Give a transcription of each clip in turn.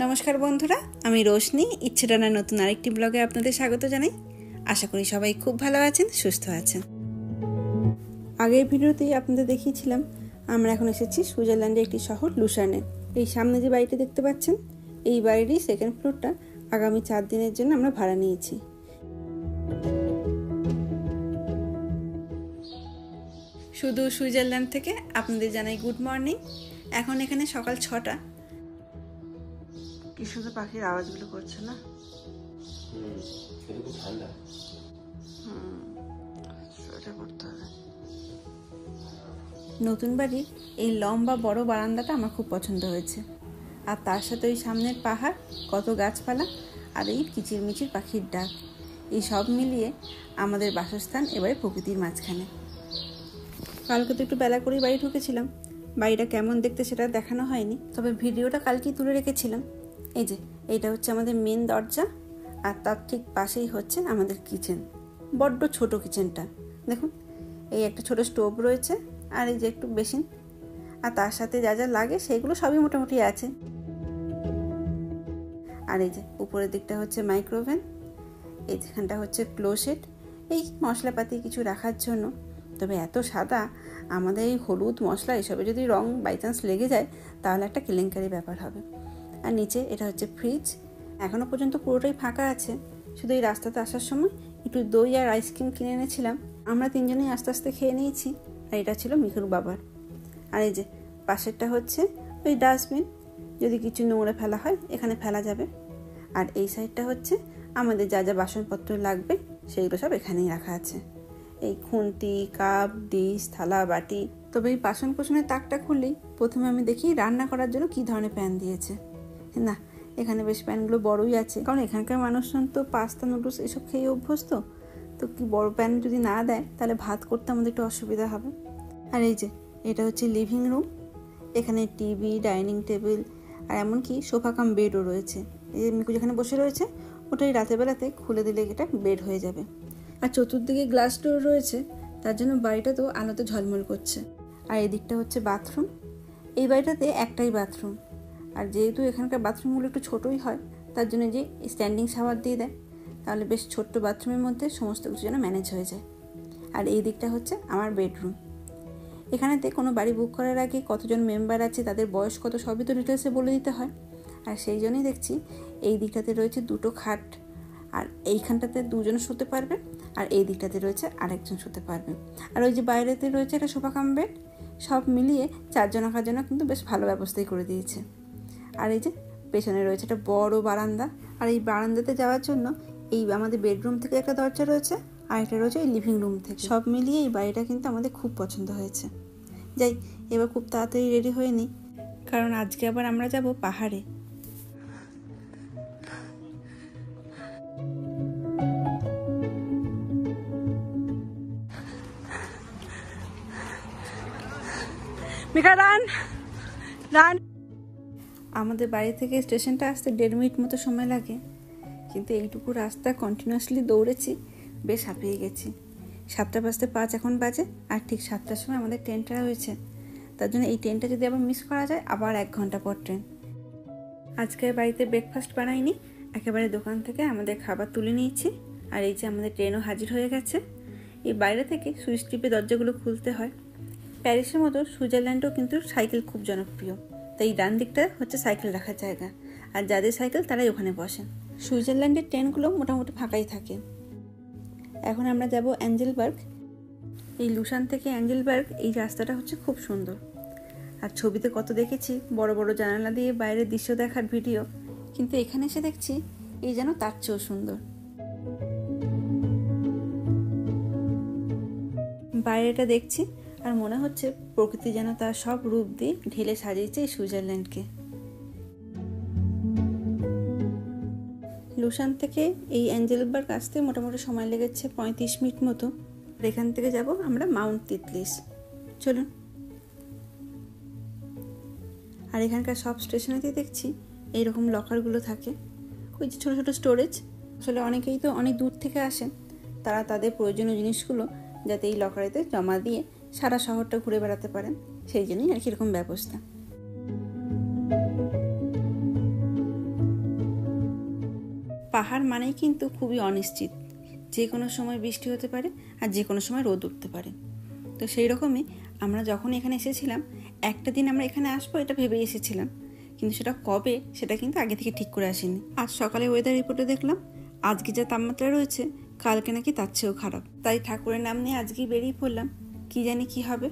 নমস্কার বন্ধুরা, আমি রোশনি ইচ্ছেটানা নতুন আরেকটি ব্লগে আপনাদের স্বাগত জানাই। আশা করি সবাই খুব ভালো আছেন, সুস্থ আছেন। আগের ভিডিওতেই আপনাদের দেখিয়েছিলাম আমরা এখন এসেছি সুইজারল্যান্ডের একটি শহর লুসার্নে। এই সামনে যে বাড়িটি দেখতে পাচ্ছেন, এই বাড়িরই সেকেন্ড ফ্লোরটা আগামী 4 দিনের জন্য আমরা ভাড়া নিয়েছি। শুধু সুইজারল্যান্ড থেকে আপনাদের জানাই গুড মর্নিং। এখন এখানে সকাল 6টা। কি শুধু পাখির আওয়াজগুলো করছে না? খুব ঠান্ডা। সোয়েটার পরতে হবে। নতুন বাড়ির এই লম্বা বড় বারান্দাটা আমার খুব পছন্দ হয়েছে, আর তার সাথে ওই সামনের পাহাড়, কত গাছপালা আর এই কিচিরমিচির পাখির ডাক, এই সব মিলিয়ে আমাদের বাসস্থান এবারে প্রকৃতির মাঝখানে। কালকে তো একটু বেলা করেই বাড়ি ঢুকেছিলাম, বাড়িটা কেমন দেখতে সেটা দেখানো হয়নি, তবে ভিডিওটা কালকেই তুলে রেখেছিলাম। এই যে এইটা হচ্ছে আমাদের মেন দরজা, আর তার ঠিক পাশেই হচ্ছে আমাদের কিচেন। বড্ড ছোট কিচেনটা দেখুন, এই একটা ছোট স্টোভ রয়েছে, আর এই যে একটু বেসিন, আর তার সাথে যা যা লাগে সেগুলো সবই মোটামুটি আছে। আর এই যে উপরের দিকটা হচ্ছে মাইক্রোওভেন, এই যেখানটা হচ্ছে ক্লোসেট, এই মশলাপাতি কিছু রাখার জন্য। তবে এত সাদা, আমাদের এই হলুদ মশলা এসবে যদি রং বাই চান্স লেগে যায় তাহলে একটা কেলেঙ্কারি ব্যাপার হবে। আর নিচে এটা হচ্ছে ফ্রিজ, এখনও পর্যন্ত পুরোটাই ফাঁকা আছে। শুধু এই রাস্তাতে আসার সময় একটু দই আর আইসক্রিম কিনে এনেছিলাম, আমরা তিনজনেই আস্তে আস্তে খেয়ে নিয়েছি। আর এটা ছিল মিকুর বাবার। আর এই যে পাশেরটা হচ্ছে ওই ডাস্টবিন, যদি কিছু নোংরা ফেলা হয় এখানে ফেলা যাবে। আর এই সাইডটা হচ্ছে আমাদের যা যা বাসনপত্র লাগবে সেইগুলো সব এখানেই রাখা আছে, এই খুন্তি, কাপ, ডিশ, থালা, বাটি। তবে এই বাসন কোসনের তাকটা খুললেই প্রথমে আমি দেখি রান্না করার জন্য কী ধরনের প্যান দিয়েছে। না, এখানে বেশ প্যানগুলো বড়ই আছে, কারণ এখানকার মানুষজন তো পাস্তা, নুডলস এসব খেয়ে অভ্যস্ত। তো কি বড় প্যান যদি না দেয় তাহলে ভাত করতে আমাদের একটু অসুবিধা হবে। আর এই যে এটা হচ্ছে লিভিং রুম, এখানে টিভি, ডাইনিং টেবিল আর এমনকি সোফা কাম বেডও রয়েছে। এই যে মিকু যেখানে বসে রয়েছে ওটাই রাতের বেলাতে খুলে দিলে এটা বেড হয়ে যাবে। আর চতুর্দিকে গ্লাস ডোর রয়েছে, তার জন্য বাড়িটা তো আলোতে ঝলমল করছে। আর এই দিকটা হচ্ছে বাথরুম, এই বাড়িটাতে একটাই বাথরুম। আর যেহেতু এখানকার বাথরুমগুলো একটু ছোটোই হয়, তার জন্য যে স্ট্যান্ডিং শাওয়ার দিয়ে দেয়, তাহলে বেশ ছোট্ট বাথরুমের মধ্যে সমস্ত কিছু যেন ম্যানেজ হয়ে যায়। আর এই দিকটা হচ্ছে আমার বেডরুম। এখানেতে কোনো বাড়ি বুক করার আগে কতজন মেম্বার আছে, তাদের বয়স কত, সবই তো ডিটেলসে বলে দিতে হয়। আর সেই জন্যই দেখছি এই দিকটাতে রয়েছে 2টো খাট, আর এইখানটাতে 2জন শুতে পারবে, আর এই দিকটাতে রয়েছে আরেকজন শুতে পারবে। আর ওই যে বাইরেতে রয়েছে একটা সোফা কাম বেড, সব মিলিয়ে 4 জন রাখার জন্য কিন্তু বেশ ভালো ব্যবস্থাই করে দিয়েছে। আর এই যে পেছনে রয়েছে একটা বড় বারান্দা, আর এই বারান্দাতে যাওয়ার জন্য এই আমাদের বেডরুম থেকে একটা দরজা রয়েছে, আর একটা রয়েছে এই লিভিং রুম থেকে। সব মিলিয়ে এই বাড়িটা কিন্তু আমাদের খুব পছন্দ হয়েছে। যাই, এবার খুব তাড়াতাড়ি রেডি হয়ে নিই, কারণ আজকে আবার আমরা যাব পাহাড়ে। আমাদের বাড়ি থেকে স্টেশনটা আসতে 1.5 মিনিট মতো সময় লাগে, কিন্তু এইটুকু রাস্তা কন্টিনিউয়াসলি দৌড়েছি, বেশ হাঁপিয়ে গেছি। 7:05 এখন বাজে, আর ঠিক 7টার সময় আমাদের ট্রেনটা হয়েছে। তার জন্য এই ট্রেনটা যদি আবার মিস করা যায়, আবার 1 ঘন্টা পর ট্রেন। আজকে বাড়িতে ব্রেকফাস্ট বানাইনি, একেবারে দোকান থেকে আমাদের খাবার তুলে নিয়েছি। আর এই যে আমাদের ট্রেনও হাজির হয়ে গেছে। এই বাইরে থেকে সুইচ টিপে দরজাগুলো খুলতে হয়। প্যারিসের মতো সুইজারল্যান্ডেও কিন্তু সাইকেল খুব জনপ্রিয়, তাই ডান দিকটা হচ্ছে সাইকেল রাখার জায়গা, আর যাদের সাইকেল তারাই ওখানে বসেন। সুইজারল্যান্ডের ট্রেনগুলো মোটামুটি ফাঁকাই থাকে। এখন আমরা যাব অ্যাঞ্জেলবার্গ। এই লুসান থেকে অ্যাঞ্জেলবার্গ এই রাস্তাটা হচ্ছে খুব সুন্দর, আর ছবিতে কত দেখেছি বড় বড় জানালা দিয়ে বাইরের দৃশ্য দেখার ভিডিও, কিন্তু এখানে এসে দেখছি এই যেন তার চেয়েও সুন্দর। বাইরেটা দেখছি আর মনে হচ্ছে প্রকৃতি যেন তার সব রূপ দিয়ে ঢেলে সাজিয়েছে এই সুইজারল্যান্ডকে। লুসান থেকে এই অ্যাঞ্জেলবার্গ আসতে মোটামুটি সময় লেগেছে 35 মিনিট মতো। এখান থেকে যাব আমরা মাউন্ট তিতলিস। চলুন। আর এখানকার সব স্টেশনেতেই দেখছি এইরকম লকারগুলো থাকে, ওই যে ছোটো ছোটো স্টোরেজ। আসলে অনেকেই তো অনেক দূর থেকে আসেন, তারা তাদের প্রয়োজনীয় জিনিসগুলো যাতে এই লকারেতে জমা দিয়ে সারা শহরটা ঘুরে বেড়াতে পারেন, সেই জন্যই আর কি এরকম ব্যবস্থা। পাহাড় মানেই কিন্তু খুবই অনিশ্চিত, যে কোনো সময় বৃষ্টি হতে পারে আর যে কোনো সময় রোদ উঠতে পারে। তো সেই রকমই আমরা যখন এখানে এসেছিলাম, একটা দিন আমরা এখানে আসবো এটা ভেবেই এসেছিলাম, কিন্তু সেটা কবে সেটা কিন্তু আগে থেকে ঠিক করে আসিনি। আজ সকালে ওয়েদার রিপোর্টে দেখলাম আজকে যা তাপমাত্রা রয়েছে কালকে নাকি তার চেয়েও খারাপ। তাই ঠাকুরের নাম নিয়ে আজকেই বেরিয়ে পড়লাম, কি জানি কি হবে।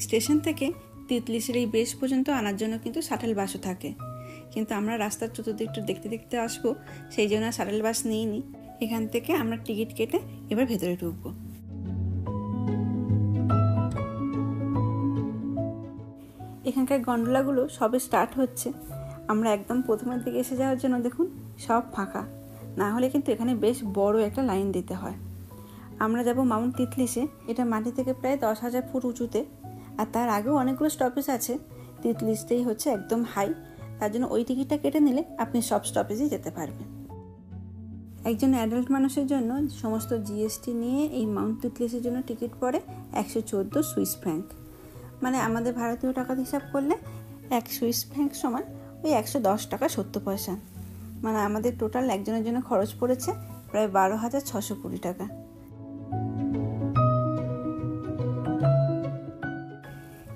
স্টেশন থেকে তিতলিশের এই বেশ পর্যন্ত আনার জন্য কিন্তু শাটেল বাসও থাকে, কিন্তু আমরা রাস্তার চতুর্দিকটা দেখতে দেখতে আসবো, সেই জন্য শাটেল বাস নিইনি। এখান থেকে আমরা টিকিট কেটে এবার ভেতরে ঢুকবো। এখানকার গন্ডোলাগুলো সবে স্টার্ট হচ্ছে। আমরা একদম প্রথমের দিকে এসে যাওয়ার জন্য দেখুন সব ফাঁকা, না হলে কিন্তু এখানে বেশ বড় একটা লাইন দিতে হয়। আমরা যাব মাউন্ট তিতলিশে, এটা মাটি থেকে প্রায় 10,000 ফুট উঁচুতে, আর তার আগেও অনেকগুলো স্টপেজ আছে। তিতলিশটাই হচ্ছে একদম হাই, তার জন্য ওই টিকিটটা কেটে নিলে আপনি সব স্টপেজেই যেতে পারবেন। একজন অ্যাডাল্ট মানুষের জন্য সমস্ত জিএসটি নিয়ে এই মাউন্ট তিতলিশের জন্য টিকিট পড়ে 114 সুইস ফ্র্যাঙ্ক, মানে আমাদের ভারতীয় টাকা হিসাব করলে 1 সুইস ফ্র্যাঙ্ক সমান ওই 110 টাকা 70 পয়সা। মানে আমাদের টোটাল একজনের জন্য খরচ পড়েছে প্রায় 12,620 টাকা।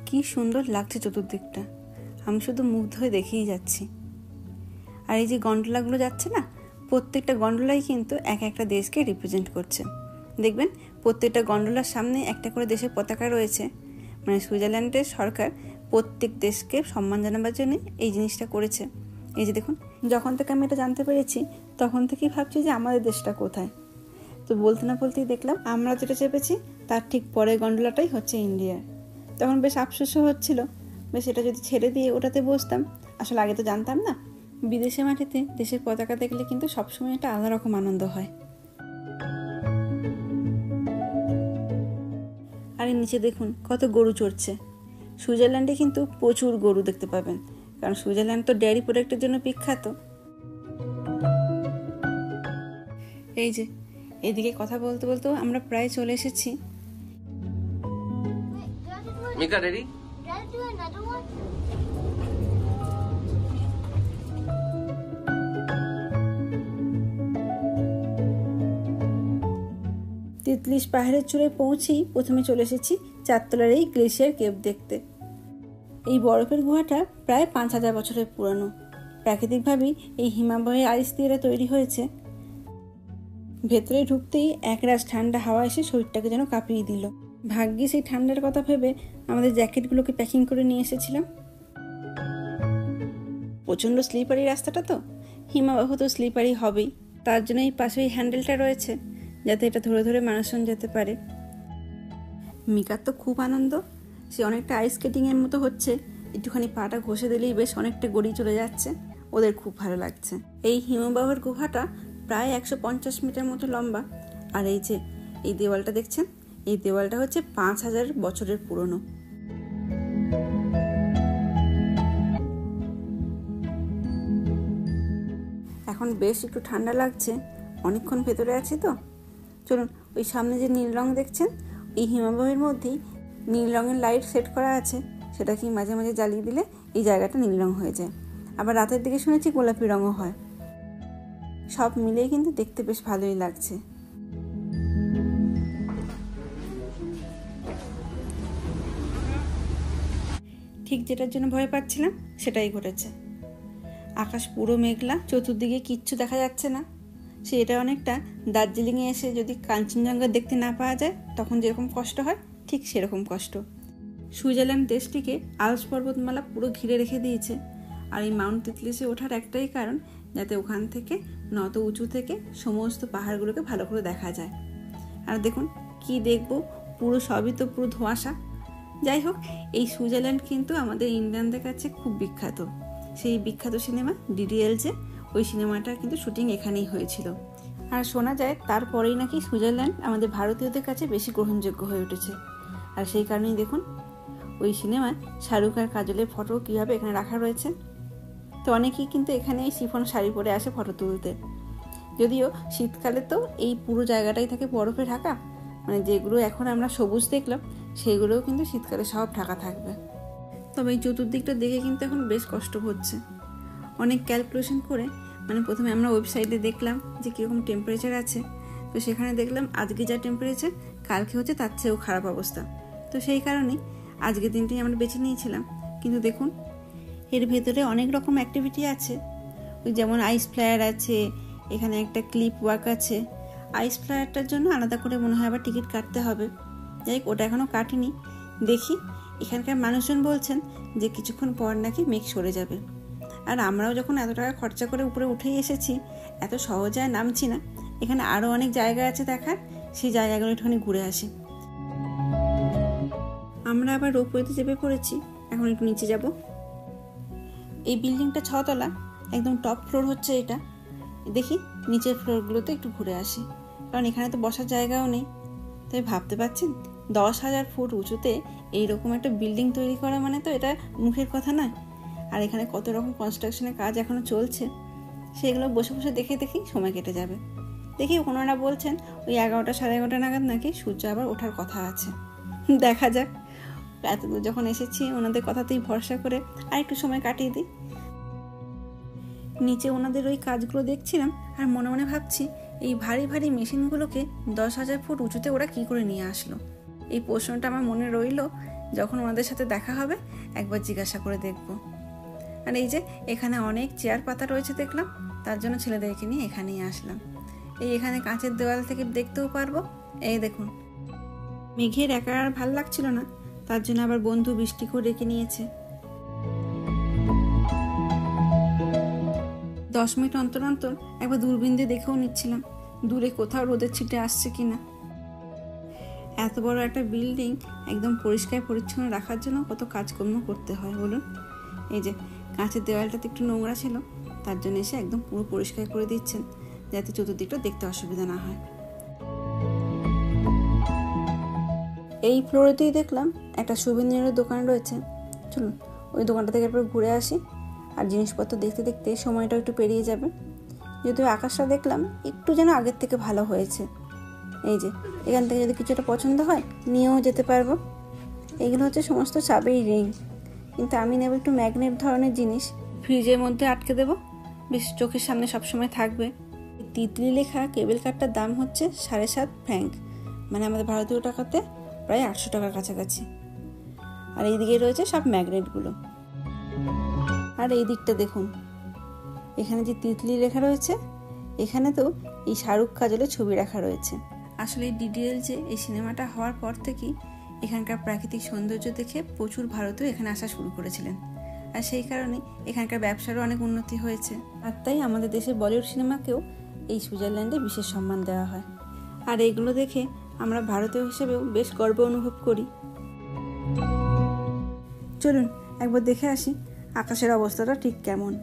কি সুন্দর লাগছে চতুর্দিকটা, আমি শুধু মুগ্ধ হয়ে দেখেই যাচ্ছি। আর এই যে গন্ডোলাগুলো যাচ্ছে না, প্রত্যেকটা গন্ডোলাই কিন্তু এক একটা দেশকে রিপ্রেজেন্ট করছে। দেখবেন প্রত্যেকটা গন্ডোলার সামনে একটা করে দেশের পতাকা রয়েছে, মানে সুইজারল্যান্ডের সরকার প্রত্যেক দেশকে সম্মান জানাবার জন্য এই জিনিসটা করেছে। এই যে দেখুন, যখন থেকে আমি এটা জানতে পেরেছি তখন থেকেই ভাবছি যে আমাদের দেশটা কোথায়। তো বলতে না বলতেই দেখলাম আমরা যেটা চেপেছি তার ঠিক পরের গন্ডোলাটাই হচ্ছে ইন্ডিয়ার। তখন বেশ আফসোসও হচ্ছিল, বেশ এটা যদি ছেড়ে দিয়ে ওটাতে বসতাম। আসলে আগে তো জানতাম না, বিদেশে মাটিতে দেশের পতাকা দেখলে কিন্তু সবসময় একটা আলাদা রকম আনন্দ হয়। আর নিচে দেখুন কত গরু চড়ছে। সুইজারল্যান্ডে কিন্তু প্রচুর গরু দেখতে পাবেন, কারণ সুইজারল্যান্ড তো ডেয়ারি প্রোডাক্টের জন্য বিখ্যাত। এই যে এদিকে কথা বলতে বলতে আমরা প্রায় চলে এসেছি। Mika, ready? Gotta do another one? তিতলিশ পাহাড়ের চূড়ায় পৌঁছেই প্রথমে চলে এসেছি 4 তলার এই গ্লেশিয়ার কেভ দেখতে। এই বরফের গুহাটা প্রায় 5,000 বছরের পুরানো। প্রাকৃতিকভাবেই এই হিমাবয়ের আইস দিয়ে তৈরি হয়েছে। ভেতরে ঢুকতেই একরাশ ঠান্ডা হাওয়া এসে শরীরটাকে যেন কাঁপিয়ে দিল। ভাগ্যে সেই ঠান্ডার কথা ভেবে আমাদের জ্যাকেটগুলোকে প্যাকিং করে নিয়ে এসেছিলাম। প্রচণ্ড স্লিপারি রাস্তাটা, তো হিমাবহ তো স্লিপারি হবেই, তার জন্য এই পাশে এই হ্যান্ডেলটা রয়েছে যাতে এটা ধরে ধরে মানুষজন যেতে পারে। মিকার তো খুব আনন্দ, সে অনেকটা আইস স্কেটিংয়ের মতো হচ্ছে, একটুখানি পাটা ঘষে দিলেই বেশ অনেকটা গড়িয়ে চলে যাচ্ছে, ওদের খুব ভালো লাগছে। এই হিমবাহের গুহাটা প্রায় 150 মিটার মতো লম্বা। আর এই যে এই দেওয়ালটা দেখছেন, এই দেওয়ালটা হচ্ছে 5,000 বছরের পুরনো। এখন বেশ একটু ঠান্ডা লাগছে, অনেকক্ষণ ভেতরে আছি তো। চলুন, ওই সামনে যে নীল রং দেখছেন, এই হিমবাহের মধ্যেই নীল রঙের লাইট সেট করা আছে, সেটাকে মাঝে মাঝে জ্বালিয়ে দিলে এই জায়গাটা নীল রং হয়ে যায়। আবার রাতের দিকে শুনেছি গোলাপি রঙও হয়। সব মিলেই কিন্তু দেখতে বেশ ভালোই লাগছে। ঠিক যেটার জন্য ভয় পাচ্ছিলাম সেটাই ঘটেছে। আকাশ পুরো মেঘলা, চতুর্দিকে কিচ্ছু দেখা যাচ্ছে না। সেটা অনেকটা দার্জিলিংয়ে এসে যদি কাঞ্চনজঙ্ঘা দেখতে না পাওয়া যায় তখন যেরকম কষ্ট হয়, ঠিক সেরকম কষ্ট। সুইজারল্যান্ড দেশটিকে আল্পস পর্বতমালা পুরো ঘিরে রেখে দিয়েছে। আর এই মাউন্ট তিতলিশে ওঠার একটাই কারণ, যাতে ওখান থেকে নত উঁচু থেকে সমস্ত পাহাড়গুলোকে ভালো করে দেখা যায়। আর দেখুন কি দেখবো, পুরো সবই তো পুরো ধোঁয়াশা। যাই হোক, এই সুইজারল্যান্ড কিন্তু আমাদের ইন্ডিয়ানদের কাছে খুব বিখ্যাত। সেই বিখ্যাত সিনেমা ডিডিএলজে, ওই সিনেমাটা কিন্তু শুটিং এখানেই হয়েছিল। আর শোনা যায় তারপরেই নাকি সুইজারল্যান্ড আমাদের ভারতীয়দের কাছে বেশি গ্রহণযোগ্য হয়ে উঠেছে। আর সেই কারণেই দেখুন ওই সিনেমায় শাহরুখ আর কাজলের ফটো কীভাবে এখানে রাখা রয়েছে। তো অনেকেই কিন্তু এখানে শিফন শাড়ি পরে আসে ফটো তুলতে। যদিও শীতকালে তো এই পুরো জায়গাটাই থাকে বরফে ঢাকা, মানে যেগুলো এখন আমরা সবুজ দেখলাম সেগুলোও কিন্তু শীতকালে সব ঢাকা থাকবে। তবে এই চতুর্দিকটা দেখে কিন্তু এখন বেশ কষ্ট হচ্ছে। অনেক ক্যালকুলেশন করে মানে প্রথমে আমরা ওয়েবসাইটে দেখলাম যে কীরকম টেম্পারেচার আছে, তো সেখানে দেখলাম আজকে যা টেম্পারেচার কালকে হচ্ছে তার চেয়েও খারাপ অবস্থা। তো সেই কারণেই আজকের দিনটাই আমরা বেছে নিয়েছিলাম। কিন্তু দেখুন এর ভেতরে অনেক রকম অ্যাক্টিভিটি আছে, ওই যেমন আইস ফ্লায়ার আছে, এখানে একটা ক্লিপ ওয়াক আছে। আইস ফ্লায়ারটার জন্য আলাদা করে মনে হয় আবার টিকিট কাটতে হবে। যাই হোক, ওটা এখনও কাটিনি, দেখি। এখানকার মানুষজন বলছেন যে কিছুক্ষণ পর নাকি মেঘ সরে যাবে। আর আমরাও যখন এত টাকা খরচা করে উপরে উঠেই এসেছি, এত সহজে নামছি না। এখানে আরও অনেক জায়গা আছে দেখার, সেই জায়গাগুলো একটুখানি ঘুরে আসি। আমরা আবার রোপওয়েতে চেপে পড়েছি, এখন একটু নিচে যাব। এই বিল্ডিংটা 6 তলা, একদম টপ ফ্লোর হচ্ছে এটা। দেখি নিচের ফ্লোরগুলোতে একটু ঘুরে আসি, কারণ এখানে তো বসার জায়গাও নেই। তাই ভাবতে পারছেন 10,000 ফুট উঁচুতে এইরকম একটা বিল্ডিং তৈরি করা মানে তো এটা মুখের কথা নয়। আর এখানে কত রকম কনস্ট্রাকশনের কাজ এখনও চলছে, সেগুলো বসে বসে দেখে দেখেই সময় কেটে যাবে। দেখি ওনারা বলছেন ওই 11টা সাড়ে 11টা নাগাদ নাকি সূর্য আবার ওঠার কথা আছে। দেখা যাক, এতদূর যখন এসেছি ওনাদের কথাতেই ভরসা করে আর একটু সময় কাটিয়ে দিই। নিচে ওনাদের ওই কাজগুলো দেখছিলাম আর মনে মনে ভাবছি এই ভারী ভারী মেশিনগুলোকে 10,000 ফুট উঁচুতে ওরা কী করে নিয়ে আসলো। এই প্রশ্নটা আমার মনে রইল, যখন ওনাদের সাথে দেখা হবে একবার জিজ্ঞাসা করে দেখব। আর এই যে এখানে অনেক চেয়ার পাতা রয়েছে দেখলাম, তার জন্য ছেলেদেরকে নিয়ে এখানেই আসলাম। এখানে কাঁচের দেওয়াল থেকে দেখতেও পারবো। এই দেখুন, মেঘের একা আর ভাল লাগছিল না, তার জন্য আবার বন্ধু বৃষ্টিকেও ডেকে নিয়েছে। 10 মিনিট অন্তর অন্তর একবার দূরবীন দিয়ে দেখেও নিচ্ছিলাম দূরে কোথাও রোদের ছিটে আসছে কিনা। এত বড় একটা বিল্ডিং একদম পরিষ্কার পরিচ্ছন্ন রাখার জন্য কত কাজকর্ম করতে হয় বলুন। এই যে কাঁচের দেওয়ালটাতে একটু নোংরা ছিল, তার জন্য এসে একদম পুরো পরিষ্কার করে দিচ্ছেন, যাতে চতুর্দিকটা দেখতে অসুবিধা না হয়। এই ফ্লোরেতেই দেখলাম একটা সুবিনিয়ারের দোকান রয়েছে। চলুন ওই দোকানটা থেকে একবার ঘুরে আসি, আর জিনিসপত্র দেখতে দেখতে সময়টাও একটু পেরিয়ে যাবে। যদিও আকাশটা দেখলাম একটু যেন আগের থেকে ভালো হয়েছে। এই যে এখান থেকে যদি কিছুটা পছন্দ হয় নিয়েও যেতে পারবো। এইগুলো হচ্ছে সমস্ত চাবির রিং, কিন্তু আমি নেব একটু ম্যাগনেট ধরনের জিনিস, ফ্রিজের মধ্যে আটকে দেবো, বেশ চোখের সামনে সবসময় থাকবে। তিতলি লেখা কেবল কার্ডটার দাম হচ্ছে 7.5 ফ্র্যাঙ্ক, মানে আমাদের ভারতীয় টাকাতে প্রায় 800 টাকার কাছাকাছি। আর এই দিকে রয়েছে সব ম্যাগনেটগুলো। আর এই দিকটা দেখুন, এখানে যে তিতলি লেখা রয়েছে, এখানে তো এই শাহরুখ কাজলের ছবি রাখা রয়েছে। আসলে ডিডিএল যে এই সিনেমাটা হওয়ার পর থেকেই এখানকার প্রাকৃতিক সৌন্দর্য দেখে প্রচুর ভারতীয় এখানে আসা শুরু করেছিলেন, আর সেই কারণে এখানকার ব্যবসারও অনেক উন্নতি হয়েছে। আর তাই আমাদের দেশের বলিউড সিনেমাকেও এই সুইজারল্যান্ডে বিশেষ সম্মান দেওয়া হয়। আর এইগুলো দেখে আমরা ভারতীয় হিসেবেও বেশ গর্ব অনুভব করি। চলুন একবার দেখে আসি আকাশের অবস্থাটা ঠিক কেমন।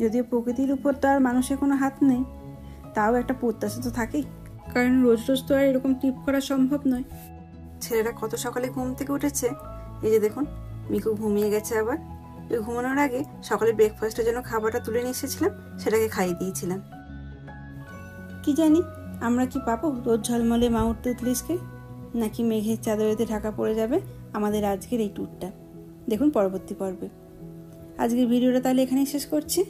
যদিও প্রকৃতির উপর তো আর মানুষের কোনো হাত নেই, তাও একটা প্রত্যাশা তো থাকেই, কারণ রোজ রোজ তো আর এরকম টিপ করা সম্ভব নয়। ছেলেরা কত সকালে ঘুম থেকে উঠেছে, এই যে দেখুন মিকু ঘুমিয়ে গেছে। আবার ওই ঘুমানোর আগে সকালে ব্রেকফাস্টের জন্য খাবারটা তুলে নিয়ে এসেছিলাম, সেটাকে খাইয়ে দিয়েছিলাম। কি জানি আমরা কি পাবো রোজ ঝলমলে মাউন্ট তুতলিসকে, নাকি মেঘের চাদরেতে ঢাকা পড়ে যাবে আমাদের আজকের এই ট্যুরটা। দেখুন পরবর্তী পর্বে। আজকের ভিডিওটা তাহলে এখানেই শেষ করছি।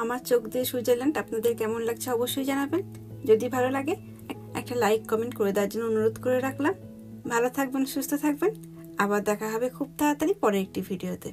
আমার চোখ দিয়ে সুইজারল্যান্ড আপনাদের কেমন লাগছে অবশ্যই জানাবেন। যদি ভালো লাগে একটা লাইক কমেন্ট করে দেওয়ার জন্য অনুরোধ করে রাখলাম। ভালো থাকবেন, সুস্থ থাকবেন, আবার দেখা হবে খুব তাড়াতাড়ি পরের একটি ভিডিওতে।